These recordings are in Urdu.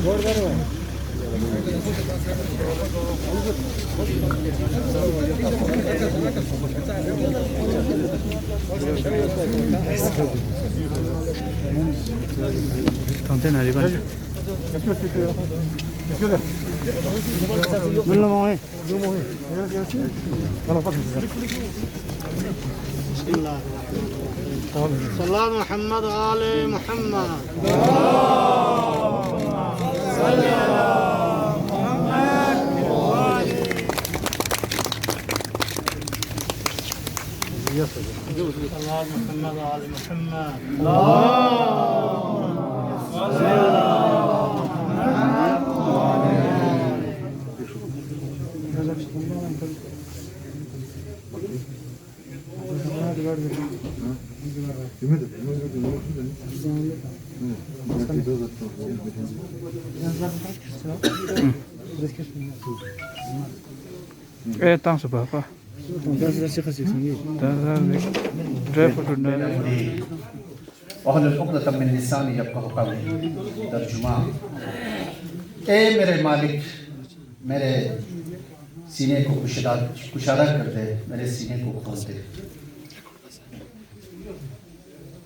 Tonten hari ban. Belum mau eh. Bismillah. Salam Muhammad Ali Muhammad. Salli ala Muhammad wa ali. Salam Muhammad Ali Muhammad. Salli ala tang sebab apa? وهل العقدة من لساني يفقه قولي ترجمہ اے میرے مالک میرے سینے کو کشادہ کر دے میرے سینے کو کھول دے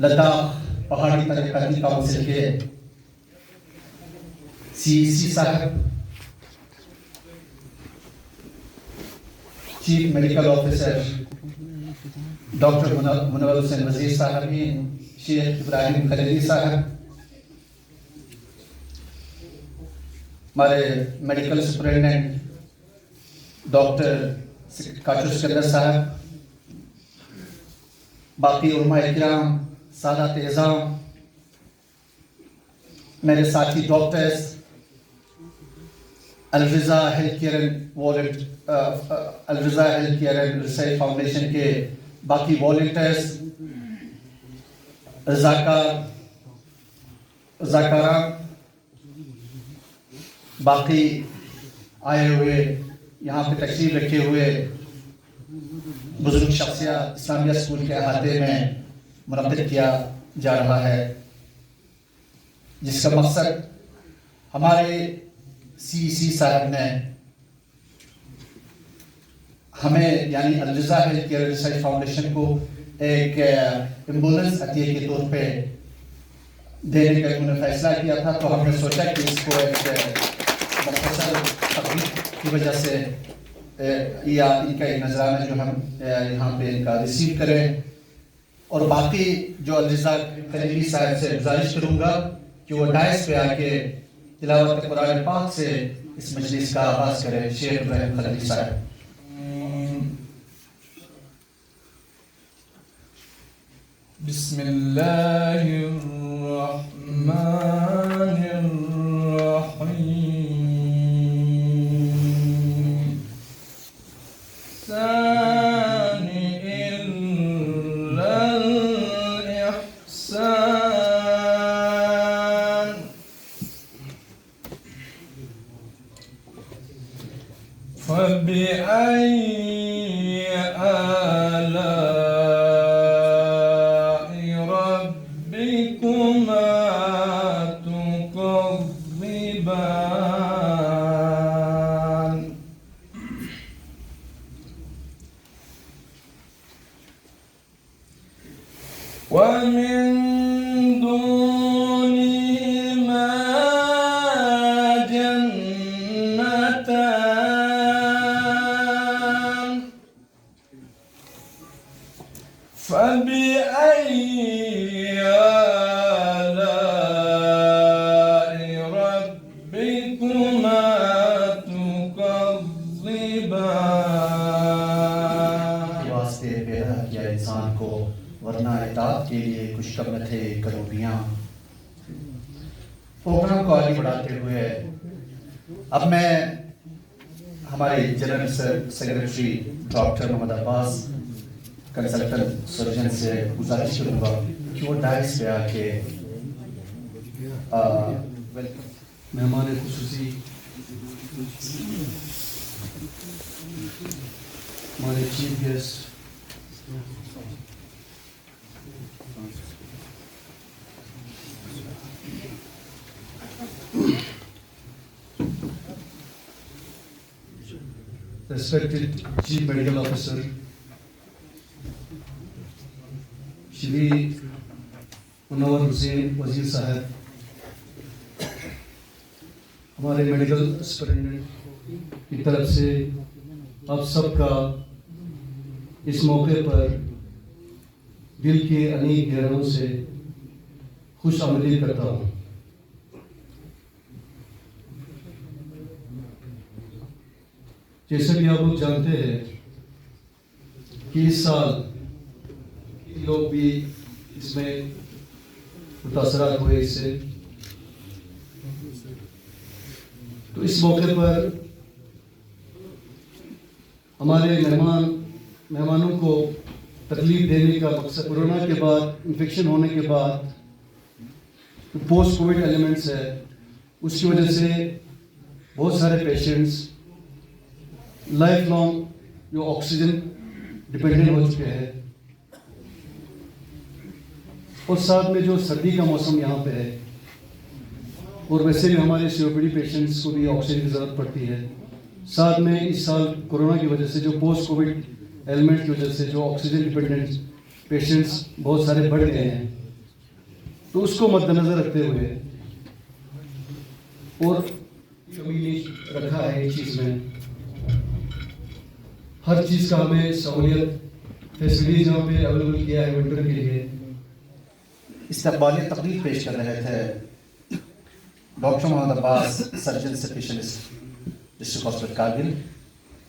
لداخ پہاڑی ترقیاتی کونسل کے سی صاحب chief medical officer doctor Munawar Hussain وزیر صاحبین شیخ ابراہیم خلیلی صاحب ہمارے medical superintendent doctor Kashu Sikandar صاحب باقی علماء کرام سادات اعظام میرے ساتھی doctors Alraza health care and research foundation کے باقی والنٹیئرز رضاکاران باقی آئے ہوئے یہاں پہ تشریف رکھے ہوئے بزرگ شخصیات اسلامیہ اسکول کے احاطے میں منعقد کیا جا رہا ہے جس کا مقصد ہمارے سی صاحب نے ہمیں یعنی الرضا ہیلتھ کیئر ریسرچ فاؤنڈیشن کو ایک ایمبولینس عطیہ کے طور پہ دینے کا انہوں نے فیصلہ کیا تھا تو ہم نے سوچا کہ اس کو ایک مختصر تقریب کی وجہ سے یا ان کا ایک نذرانہ جو ہم یہاں پہ ان کا ریسیو کریں اور باقی جو الرضا خلیلی صاحب سے گزارش کروں گا کہ وہ ڈائس پہ آ کے تلاوت قرآن پاک سے اس مجلس کا آغاز کریں شیخ ابراہیم خلیلی صاحب بسم اللہ الرحمن الرحیم ثانی الا الاحسان فبأي ومن دونهما جنتان فبأي آلاء ربكما تكذبان واسطے پیدا کیا انسان کو ورنہ اطاعت کے لیے کچھ کم نہ تھے کروبیاں پروگرام کو آگے بڑھاتے ہوئے اب میں ہمارے جنرل سیکرٹری ڈاکٹر محمد عباس کنسلٹنٹ سرجن سے گزارش کروں گا کہ وہ ڈائس پہ آ کے مہمان خصوصی ہمارے chief guest respected Chief Medical Officer, Shri منور حسین وزیر صاحب، ہمارے میڈیکل سپرنٹینڈنٹ کی طرف سے آپ سب کا اس موقع پر دل کے انیک گہروں سے خوش آمدید کرتا ہوں۔ جیسا کہ آپ لوگ جانتے ہیں کہ اس سال لوگ بھی اس میں متاثرات ہوئے اس سے، تو اس موقع پر ہمارے مہمانوں کو تکلیف دینے کا مقصد کورونا کے بعد، انفیکشن ہونے کے بعد پوسٹ کووڈ ایلیمنٹس ہے، اس کی وجہ سے بہت سارے پیشنٹس لائف لانگ جو آکسیجن ڈپینڈنٹ ہو چکے ہیں، اور ساتھ میں جو سردی کا موسم یہاں پہ ہے، اور ویسے بھی ہمارے COPD پیشنٹس کو بھی آکسیجن کی ضرورت پڑتی ہے، ساتھ میں اس سال کورونا کی وجہ سے جو پوسٹ کووڈ ایلیمنٹ کی وجہ سے جو آکسیجن ڈپینڈنٹ پیشنٹس بہت سارے بڑھ گئے ہیں، تو اس کو مد نظر رکھتے ہوئے اور کمی رکھا ہے اس چیز میں، ہر چیز کا ہمیں سہولیت فیسلٹیز یہاں پہ اویلیبل کیا ہے ونٹر کے لیے۔ استقبالیہ تقریر پیش کر رہے تھے doctor Mohammad Abbas, surgeon specialist district hospital Kargil,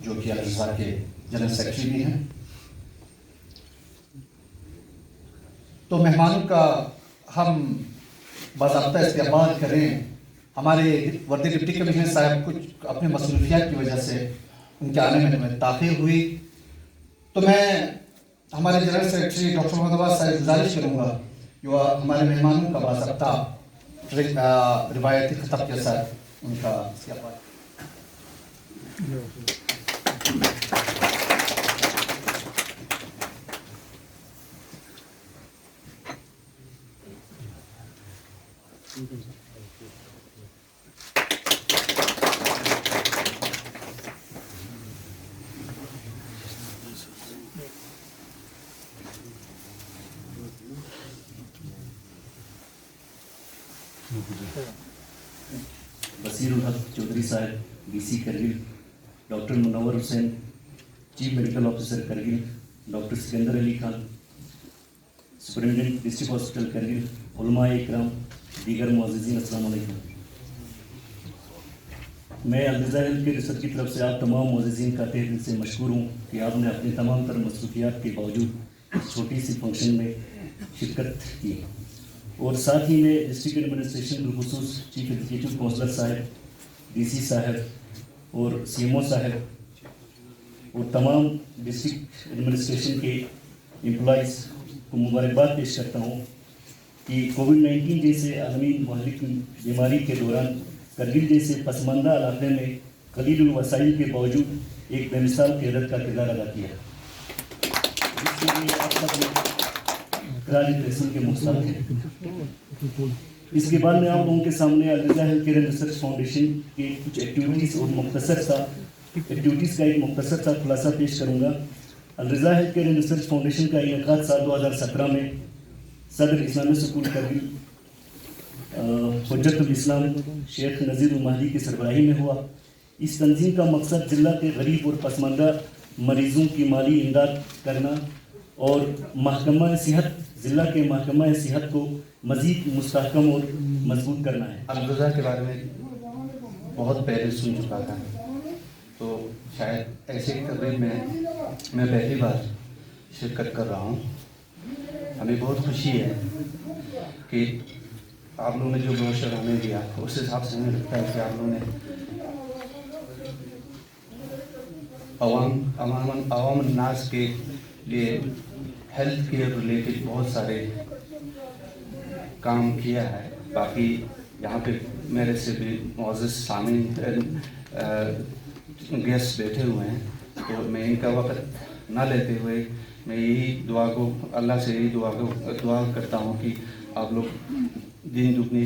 جو کہ الرضا کے جنرل سیکرٹری بھی ہیں۔ تو مہمانوں کا ہم باضابطہ استقبال کریں۔ ہمارے وردی ڈپٹی کمشنر صاحب کچھ اپنے مصروفیات کی وجہ سے ان کے آنے میں ہمیں تاخیر ہوئی، تو میں ہمارے جنرل سیکرٹری ڈاکٹر محمد عباس صاحب گزارش کروں گا جو ہمارے مہمانوں کا باضابطہ روایتی خطاب کے ساتھ ان کا استقبال۔ بصیر الحق چودھری صاحب DC Kargil, doctor Munawar Hussain chief medical officer Kargil, doctor Sikandar Ali Khan superintendent district hospital Kargil, علماء اکرام، دیگر معززین، السلام علیکم۔ میں الرضا ہیلتھ کیئر ریسرچ کی طرف سے آپ تمام معززین کا تہہ دل سے مشکور ہوں کہ آپ نے اپنی تمام تر مصروفیات کے باوجود اس چھوٹی سی فنکشن میں شرکت کی، اور ساتھ ہی میں ڈسٹرکٹ ایڈمنسٹریشن بالخصوص چیف ایگزیکٹو کونسلر صاحب، DC صاحب اور CMO صاحب اور تمام ڈسٹرکٹ ایڈمنسٹریشن کے امپلائیز کو مبارکباد پیش کرتا ہوں کہ کووڈ-19 جیسے عالمی مہلک بیماری کے دوران کرگل جیسے پسماندہ علاقے میں قلیل الوسائل کے باوجود ایک بے مثال قیادت کا کردار ادا کیا، جس کے لیے آپ سب خراج تحسین کے مستحق ہیں۔ اس کے بعد میں آپ لوگوں کے سامنے Alraza health care and research foundation کے کچھ ایکٹیویٹیز کا ایک مختصر سا خلاصہ پیش کروں گا۔ Alraza health care and research foundation کا انعقاد سال 2017 میں صدر اسلامی سکول کرگل حجت الاسلام شیخ نذیر المہدی کی سربراہی میں ہوا۔ اس تنظیم کا مقصد ضلع کے غریب اور پسماندہ مریضوں کی مالی امداد کرنا اور ضلع کے محکمہ صحت کو مزید مستحکم اور مضبوط کرنا ہے۔ الرضا کے بارے میں بہت پہلے سن چکا تھا، تو شاید ایسے تقریب میں پہلی بار شرکت کر رہا ہوں۔ ہمیں بہت خوشی ہے کہ آپ لوگوں نے جو بروشر ہمیں دیا اس حساب سے ہمیں لگتا ہے کہ آپ لوگوں نے عوام الناس کے لیے ہیلتھ کیئر ریلیٹڈ بہت سارے کام کیا ہے۔ باقی یہاں پہ میرے سے بھی معزز سامعین گیسٹ بیٹھے ہوئے ہیں، تو میں ان کا وقت نہ لیتے ہوئے میں اللہ سے یہی دعا کرتا ہوں کہ آپ لوگ دن دگنی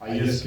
ISK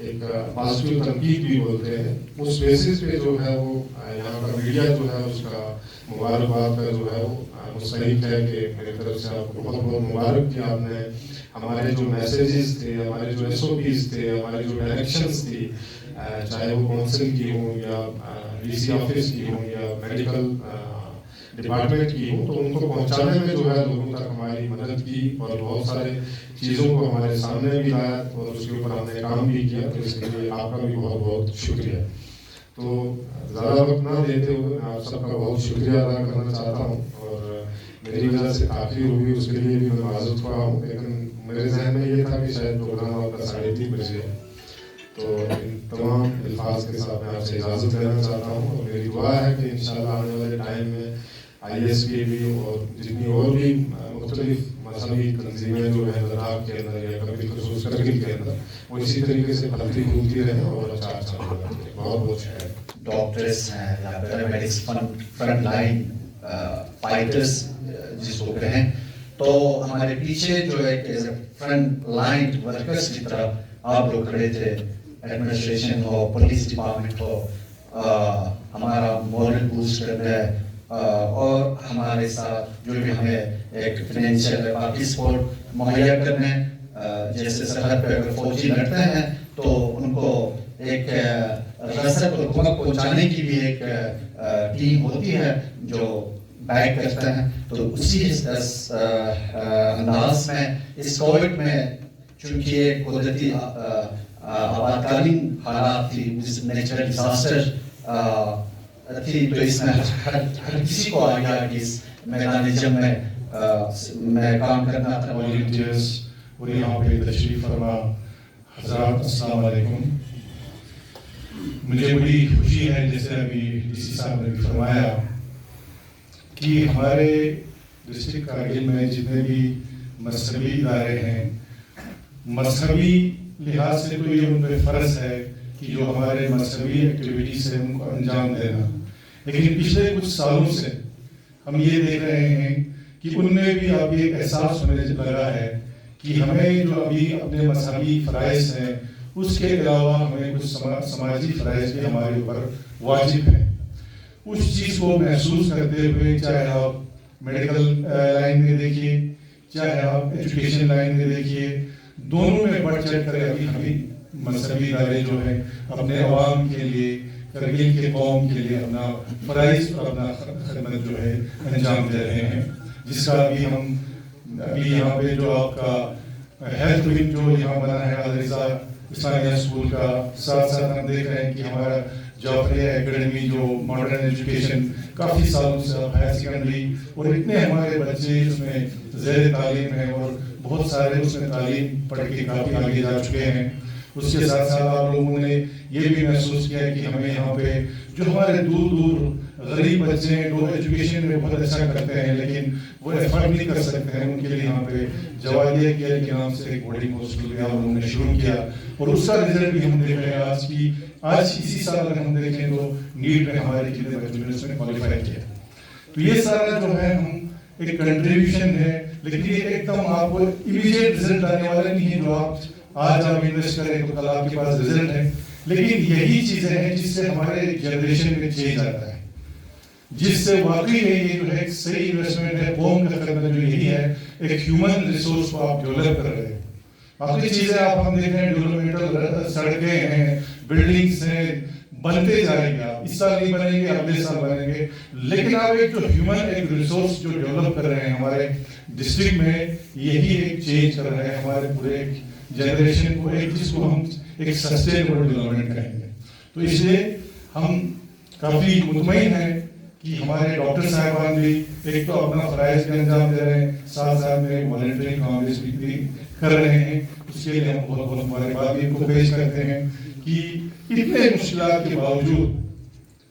ایک پازیٹیو تنقید بھی بولتے ہیں، اس بیسس پہ جو ہے وہ یہاں کا میڈیا جو ہے اس کا مبارکباد کا جو ہے وہ مستحق ہے کہ میری طرف سے آپ کو بہت بہت مبارک کہ آپ نے ہمارے جو میسیجز تھے، ہمارے جو ایس او پیز تھے، ہمارے جو ڈائریکشنز تھی، چاہے وہ کونسل کی ہوں یا ڈی سی آفس کی ہوں یا میڈیکل ڈپارٹمنٹ کی ہوں، تو ان کو پہنچانے میں جو ہے لوگوں تک ہماری مدد کی اور بہت سارے چیزوں کو ہمارے سامنے بھی لایا اور اس کے اوپر ہم نے کام بھی کیا، تو اس کے لیے آپ کا بھی بہت بہت شکریہ۔ تو زیادہ وقت نہ دیتے ہوئے آپ سب کا بہت شکریہ ادا کرنا چاہتا ہوں، اور میری وجہ سے تاخیر ہوئی اس کے لیے بھی میں معذرت خواہ ہوں، لیکن میرے ذہن میں یہ تھا کہ شاید پروگرام آپ کا 3:30 بجے، تو ان تمام الفاظ کے ساتھ میں آپ سے اجازت لینا چاہتا ہوں، اور میری دعا ہے کہ انشاءاللہ آنے والے ٹائم میں آئی ایس پی بھی اور جتنی اور بھی مختلف مذہبی تنظیمیں جو ہیں لداخ کے اندر یا کبھی خصوص کرگل کے اندر، وہ اسی طریقے سے پھلتی پھولتی رہیں اور اچھا رہیں۔ بہت بہت شکریہ۔ ڈاکٹرس ہیں یا پیرامیڈکس فرنٹ لائن فائٹرس جس کو کہیں، تو ہمارے پیچھے جو ایک فرنٹ لائن ورکرس کی طرف آپ لوگ کھڑے تھے، ایڈمنسٹریشن ہو، پولیس ڈپارٹمنٹ ہو، ہمارا مورل بوسٹ کرنا ہے، اور ہمارے ساتھ جو بھی ہمیں ایک فائنینشیل باقی سپورٹ مہیا کرنے، جیسے سرحد پہ اگر فوجی لڑتے ہیں تو ان کو ایک رسد اور حکومت پہنچانے کی بھی ایک ٹیم ہوتی ہے جو بیک کرتے ہیں، تو اسی انداز میں اس کووڈ میں چونکہ ایک قدرتی آپاتکالین حالات تھی، نیچرل ڈیزاسٹر تھی، تو اس میں ہر کسی کو آ گیا کہ اس میدان جنگ میں کام کرنا تھا۔ والنٹیئرز اور یہاں پہ تشریف فرما حضرات، السلام علیکم۔ مجھے بڑی خوشی ہے، جیسے ابھی ڈی سی صاحب نے بھی فرمایا، کہ ہمارے ڈسٹرکٹ کارگل میں جتنے بھی مذہبی ادارے ہیں، مذہبی لحاظ سے تو یہ ان پہ فرض ہے کہ جو ہمارے مذہبی ایکٹیویٹیز ہیں ان کو انجام دینا، لیکن پچھلے کچھ سالوں سے ہم یہ دیکھ رہے ہیں کہ ان میں بھی اب یہ احساس ہونے لگا ہے کہ ہمیں جو ابھی اپنے مذہبی فرائض ہیں اس کے علاوہ ہمیں کچھ سماجی فرائض بھی ہمارے اوپر واجب ہیں۔ اس چیز کو محسوس کرتے ہوئے، چاہے آپ میڈیکل لائن میں دیکھیے، چاہے آپ ایجوکیشن لائن میں دیکھیے، دونوں میں بڑھ چڑھ کر ابھی ہمیں مذہبی ادارے جو ہیں اپنے عوام کے لیے، کرگل کے قوم کے لیے اپنا فرائض اور اپنا خدمت جو ہے انجام دے رہے ہیں، جس کا ابھی یہاں پہ جو آپ کا ہیلتھ ونگ جو یہاں بنا ہے الرضا اسلامیہ اسکول کا، ساتھ ساتھ ہم دیکھ رہے ہیں کہ ہمارا جعفریہ اکیڈمی جو ماڈرن ایجوکیشن کافی سالوں سے ہائر سیکنڈری، اور اتنے ہمارے بچے اس میں زیر تعلیم ہیں اور بہت سارے اس میں تعلیم پڑھ کے کافی آگے جا چکے ہیں۔ اس کے ساتھ ساتھ آپ لوگوں نے یہ بھی محسوس کیا کہ ہمیں یہاں پہ جو ہمارے دور دور غریب بچے ہیں جو ایجوکیشن میں بہت اچھا کرتے ہیں لیکن وہ ایفرٹ نہیں کر سکتے ہیں، ان کے لیے یہاں پہ جوادیہ کیئر کے نام سے ایک بورڈنگ ہاسٹل بھی آپ لوگوں نے شروع کیا، اور اس کا رزلٹ بھی ہم دیکھ رہے ہیں۔ آج اسی سال اگر ہم دیکھیں تو نیٹ میں ہمارے کتنے بچوں نے اس میں کوالیفائی کیا، تو یہ سارا جو ہے ہم ایک کنٹریبیوشن ہے، لیکن یہ ایک دم آپ کو امیڈیٹ رزلٹ آنے والا نہیں ہے جو آج آپ انویسٹ کریں تو کل آپ کے پاس رزلٹ ہے، لیکن یہی چیزیں ہیں جس سے ہمارے جنریشن میں چینج آتا ہے، جس سے واقعی یہ جو ہے ایک صحیح انویسٹمنٹ ہے، قوم کا خدمت جو یہی ہے، ایک ہیومن ریسورس کو آپ ڈیولپ کر رہے ہیں۔ باقی چیزیں آپ ہم دیکھ رہے ہیں، ڈیولپمنٹل سڑکیں ہیں، بلڈنگز ہیں، بنتے جائیں گے، آپ اس سال نہیں بنیں گے، اگلے سال بنیں گے، لیکن آپ ایک جو ہیومن ایک ریسورس جو ڈیولپ کر رہے ہیں ہمارے ڈسٹرکٹ میں، یہی ایک چینج کر رہے ہیں ہمارے پورے ایک جنریشن کو، ایک جس کو ہم ایک سسٹینیبل ڈیولپمنٹ کہیں گے۔ تو اس لیے ہم کافی مطمئن ہیں کہ ہمارے ڈاکٹر صاحبان بھی ایک تو اپنا فرائض بھی انجام دے رہے ہیں، ساتھ ساتھ میں والنٹیئرنگ کامز بھی کر رہے ہیں، اس کے لیے ہم بہت بہت مبارکباد بھی ان کو پیش کرتے ہیں کہ اتنے مشکلات کے باوجود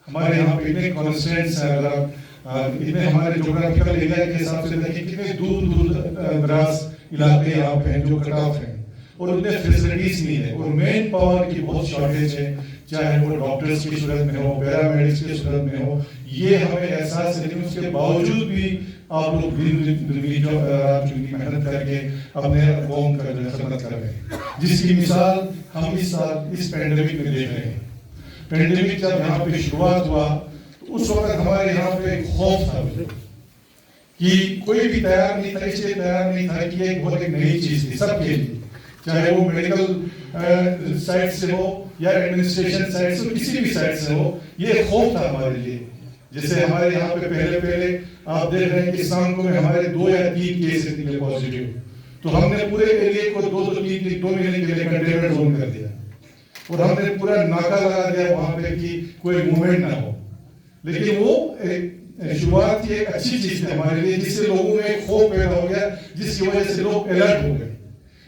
ہمارے یہاں پہ اتنے کانسٹینٹس ہیں، اگر اتنے ہمارے جغرافیکل ایریا کے حساب سے دیکھیں کتنے دور دور دراز علاقے یہاں پہ ہیں جو کٹ آف ہیں، اور اتنے فیسلٹیز نہیں ہے، اور مین پاور کی بہت شارٹیج ہے، چاہے وہ ڈاکٹرز کی صورت میں ہو، پیرامیڈکس کی صورت میں ہو، یہ ہمیں احساس ہے، لیکن اس کے باوجود بھی آپ لوگ دن رات محنت کر کے اپنے قوم کا خدمت کر رہے ہیں۔ جس کی مثال ہم اس سال اس پینڈیمک میں دیکھ رہے ہیں. پینڈیمک جب یہاں پہ شروعات ہوا تو اس وقت ہمارے یہاں پہ ایک خوف تھا کہ کوئی بھی تیار نہیں تھا، اس لیے تیار نہیں تھا کہ ایک بہت ایک نئی چیز تھی سب کے لیے، چاہے وہ میڈیکل سائٹ سے ہو یا ایڈمنسٹریشن سائٹ سے، کسی بھی سائٹ سے ہو. یہ ایک خوف تھا ہمارے لیے. جیسے ہمارے یہاں پہ پہلے آپ دیکھ رہے ہیں کہ اسلام میں ہمارے 2 یا 3 کیس نکلے پازیٹیو، تو ہم نے پورے ایریے کو 2 مہینے کے لیے کنٹینمنٹ زون کر دیا اور ہم نے پورا ناکا لگا دیا وہاں پہ کہ کوئی موومنٹ نہ ہو. لیکن وہ شروعات کی ایک اچھی چیز تھی ہمارے لیے، جس سے لوگوں میں ایک خوف پیدا ہو گیا، جس کی وجہ سے لوگ الرٹ ہو گئے.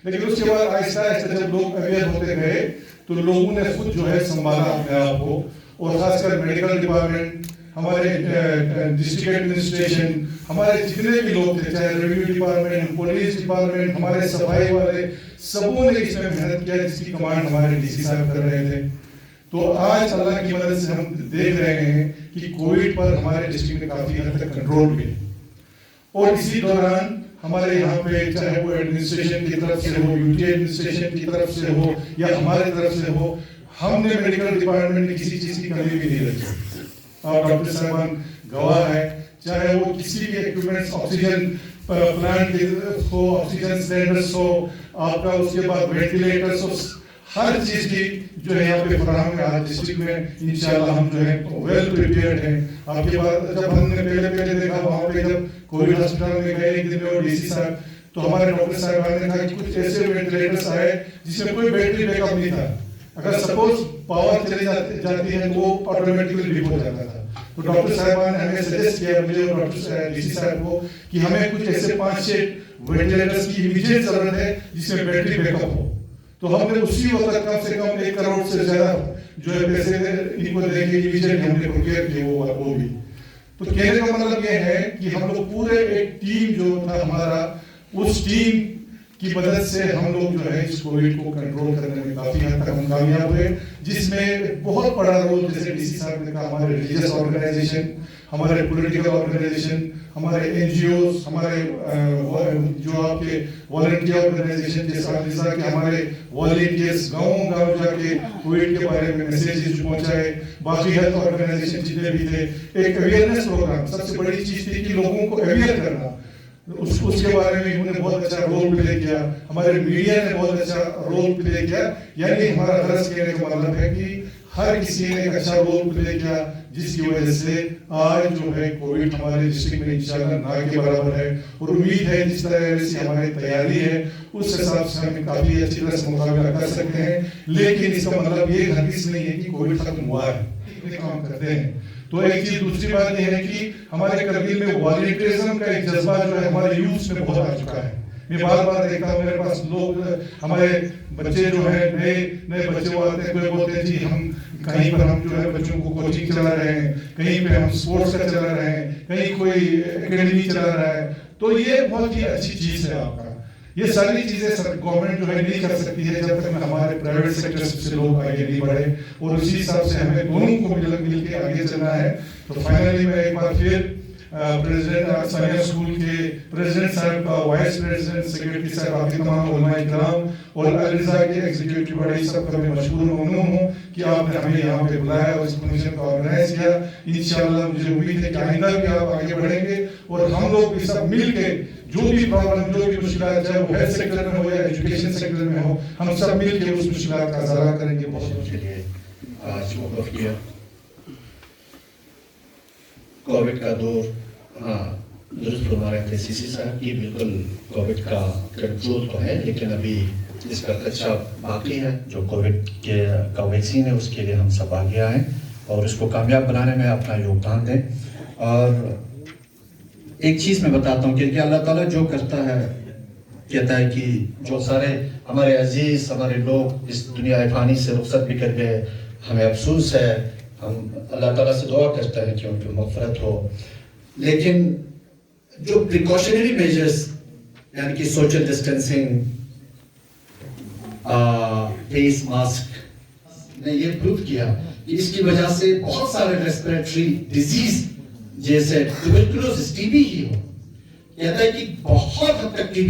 لیکن اس کے بعد آہستہ آہستہ جب لوگ اویئر ہوتے گئے تو لوگوں نے خود جو ہے سنبھالا اپنے آپ کو، اور خاص کر میڈیکل ڈپارٹمنٹ، ہمارے ڈسٹرکٹ ایڈمنسٹریشن، ہمارے جتنے بھی لوگ تھے، چاہے ریوینیو ڈپارٹمنٹ، پولیس ڈپارٹمنٹ، ہمارے صفائی والے، سبوں نے اس میں محنت کیا، جس کی کمانڈ ہمارے ڈی سی صاحب کر رہے تھے. تو آج اللہ کی مدد سے ہم دیکھ رہے ہیں کہ کووڈ پر ہمارے ڈسٹرکٹ میں کافی حد تک کنٹرول بھی، اور اسی دوران ہمارے یہاں پہ چاہے وہ ایڈمنسٹریشن کی طرف سے ہو، یو ٹی ایڈمنسٹریشن کی طرف سے ہو یا ہمارے طرف سے ہو، ہم نے میڈیکل ڈپارٹمنٹ میں کسی چیز کی کمی بھی نہیں رکھی. اور ڈاکٹر صاحبان گواہ ہے، چاہے وہ کسی بھی ایکوپمنٹس، آکسیجن پلانٹ ہو، آکسیجن سلینڈرز ہو، آپ کا اس کے بعد وینٹیلیٹرز ہو، ہر چیز کی جو ہے یہاں پہ فراہم ہے. آج ڈسٹرکٹ میں انشاءاللہ ہم جو ہے ویل پریپیئرڈ ہیں. آپ کے بعد جب ہم نے پہلے دیکھا وہاں پہ جب کووڈ ہسپتال میں گئے ایک دن میں، اور ڈی سی صاحب تو ہمارے ڈاکٹر صاحب نے کہا کہ کچھ ایسے وینٹیلیٹرز آئے جس میں کوئی بیٹری بیک اپ نہیں تھا، اگر سپوز پاور چلی جاتی ہے تو وہ آٹومیٹکلی ڈپ ہو جاتا تھا. تو ڈاکٹر صاحبان نے ہمیں سجیسٹ کیا، مجھے اور ڈاکٹر ڈی سی صاحب کو، کہ ہمیں کچھ ایسے 5-6 وینٹیلیٹرز کی امیڈیٹ ضرورت ہے جس میں بیٹری بیک اپ ہو. تو ہم نے اسی وقت کم سے کم 1 کروڑ سے زیادہ جو ہے پیسے ان کو دے کے امیڈیٹ ہم نے پروکیئر کی وہ بھی. تو کہنے کا مطلب یہ ہے کہ ہم لوگ پورے ایک ٹیم جو تھا ہمارا، اس ٹیم کی مدد سے ہم لوگ جو ہے اس کووڈ کو کنٹرول کرنے میں کافی حد تک ہم کامیاب ہوئے، جس میں بہت بڑا رول، جیسے ڈی سی صاحب نے کہا، ہمارے ریلیجیس آرگنائزیشن، ہمارے پولیٹیکل آرگنائزیشن، ہمارے این جی اوز، ہمارے جو آپ کے والنٹیئر آرگنائزیشن کے ساتھ، جیسا کہ ہمارے والنٹیئرز گاؤں جا کے کووڈ کے بارے میں میسیجز پہنچائے، باقی ہیلتھ آرگنائزیشن جتنے بھی تھے. ایک اویئرنیس پروگرام سب سے بڑی چیز تھی کہ لوگوں کو اویئر کرنا، اس کے بارے میں انہوں نے بہت اچھا رول پلے کیا. ہمارے میڈیا نے بہت اچھا رول پلے کیا. یعنی ہمارا غرض کہنے کا مطلب ہے کہ ہر کسی نے ایک اچھا رول پلے کیا، جس کی وجہ سے آج جو ہے کووڈ ہمارے ڈسٹرکٹ میں انشاءاللہ نہ کے برابر ہے. اور امید ہے جس طرح سے ہماری تیاری ہے اس حساب سے ہم کافی اچھی طرح سے مقابلہ کر سکتے ہیں. لیکن اس کا مطلب یہ ہرگز نہیں ہے کہ کووڈ ختم ہوا ہے، کام کرتے ہیں. تو ایک چیز دوسری بات یہ ہے کہ ہمارے کرگل میں والنٹیرزم کا ایک جذبہ جو ہے ہمارے یوتھ میں بہت آ چکا ہے. میں بار بار دیکھتا ہوں، میرے پاس لوگ، ہمارے بچے جو ہیں، نئے بچے وہ آتے ہیں، کوئی بولتے ہیں جی ہم کہیں پر ہم جو ہے بچوں کو کوچنگ چلا رہے ہیں، کہیں پہ ہم سپورٹس کا چلا رہے ہیں، کہیں کوئی اکیڈمی چلا رہا ہے. تو یہ بہت ہی اچھی چیز ہے آپ کا. یہ ساری چیزیں گورنمنٹ جو ہے نہیں کر سکتی ہے جب تک ہمارے پرائیویٹ سیکٹر سے لوگ آگے نہیں بڑھے، اور اسی حساب سے ہمیں دونوں کو مل کے آگے چلنا ہے. تو فائنلی میں ایک بار پھر پریزیڈنٹ ثانیہ اسکول کے پریزیڈنٹ صاحب کا، وائس پریزیڈنٹ، سیکرٹری صاحب، آپ کے تمام علماء کرام اور الرضا کے ایگزیکٹو باڈی سب کا میں مشکور ممنون ہوں کہ آپ نے ہمیں یہاں پہ بلایا اور اس فنکشن کو آرگنائز کیا. انشاءاللہ مجھے امید ہے کہ آئندہ بھی آپ آگے بڑھیں گے، اور ہم لوگ بھی سب مل کے جو بھی پرابلم، جو بھی مشکلات، چاہے وہ ہیلتھ سیکٹر میں ہو یا ایجوکیشن سیکٹر میں ہو، ہم سب مل کے اس مشکلات کا ازالہ کریں گے. بہت آج موقف کیا کووڈ کا دور. ہاں درست فرما رہے تھے سی سی صاحب کی، بالکل کووڈ کا کنٹرول تو ہے، لیکن ابھی اس کا خدشہ باقی ہے. جو کووڈ کا ویکسین ہے اس کے لیے ہم سب آگے آئیں اور اس کو کامیاب بنانے میں اپنا یوگدان دیں. اور ایک چیز میں بتاتا ہوں کہ اللہ تعالیٰ جو کرتا ہے، کہتا ہے کہ جو سارے ہمارے عزیز، ہمارے لوگ اس دنیا فانی سے رخصت بھی کر گئے، ہمیں افسوس ہے، ہم اللہ تعالیٰ سے دعا کرتے ہیں کہ ان کی مغفرت ہو. لیکن جو پریکاشنری میجرز، یعنی کہ سوشل ڈسٹینسنگ، فیس ماسک نے یہ پروو کیا کہ اس کی وجہ سے بہت سارے ریسپریٹری ڈیزیز جیسے ٹیوبرکلوسس، ٹی بی ہی ہو، کہتا ہے کہ بہت حد تک ٹی بی